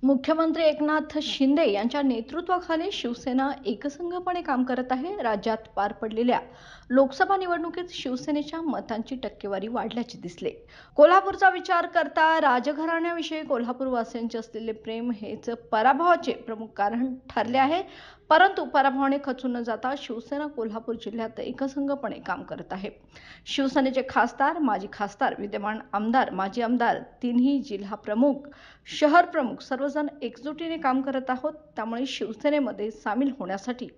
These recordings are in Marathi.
मुख्यमंत्री एकनाथ शिंदे यांच्या नेतृत्वाखाली शिवसेना एकसंघपणे काम करत आहे। राज्यात पार पडलेल्या लोकसभा निवडणुकीत शिवसेनेच्या मतांची टक्केवारी वाढल्याचे दिसले। कोल्हापूरचा विचार करता राजघराण्याविषयी कोल्हापूरवासियांचे असलेले प्रेम हेच पराभवाचे प्रमुख कारण ठरले आहे। परंतु पराभवाने खचून न जाता शिवसेना कोल्हापूर जिल्ह्यात एकसंघपणे काम करत आहे। शिवसेनेचे खासदार, माजी खासदार, विद्यमान आमदार, माजी आमदार, तिन्ही जिल्हा प्रमुख, शहर प्रमुख सर्वजण एकजुटीने काम करत आहोत। त्यामुळे शिवसेनेमध्ये सामील होण्यासाठी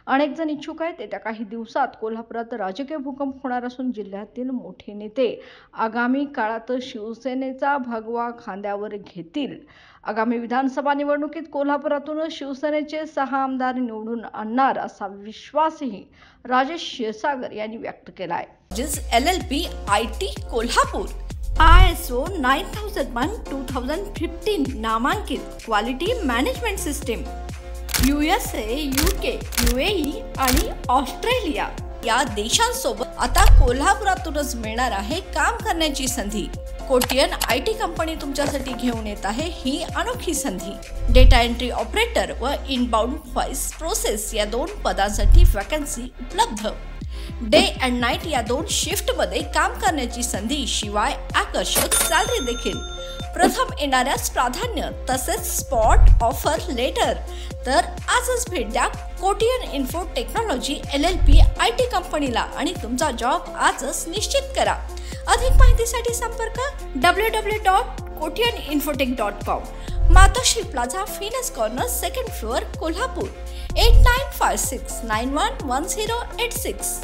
अनेक जण इच्छुक आहेत। येत्या काही दिवसात कोल्हापुरात राजकीय भूकंप होणार असून जिल्ह्यातील मोठे नेते आगामी काळात शिवसेनेचा भगवा खांद्यावर घेतील। आगामी विधानसभा निवडणुकीत कोल्हापुरातून शिवसेनेचे 6 आमदार निवडून आणणार असा विश्वासही राजेश क्षीरसागर यांनी व्यक्त केला आहे। LLP IT कोल्हापूर ISO 9001:2015 नामांकित quality management system USA, UK, UAE आणि ऑस्ट्रेलिया या देशांसोबत आता कोल्हापुरातूनच मिळणार आहे काम करण्याची संधी। कोटियन IT कंपनी तुमच्यासाठी घेऊन येत आहे ही अनोखी संधी। डेटा एंट्री ऑपरेटर व इनबाउंड व्हॉइस प्रोसेस या 2 पदांसाठी वॅकन्सी उपलब्ध। डे अँड नाईट या 2 शिफ्ट मध्ये काम करण्याची संधी, शिवाय आकर्षक सॅलरी देखील। प्रथम येणाऱ्यास प्राधान्य तसेच स्पॉट ऑफर लेटर। तर आजच भेट द्या Kotian info technology LLP IT कंपनीला आणि तुमचा जॉब आजच निश्चित करा। अधिक माहितीसाठी संपर्क www.kotiyaninfotech.com, मातोश्री प्लाझा, फिनस कॉर्नर, 2nd फ्लोअर, कोल्हापूर 8956911086।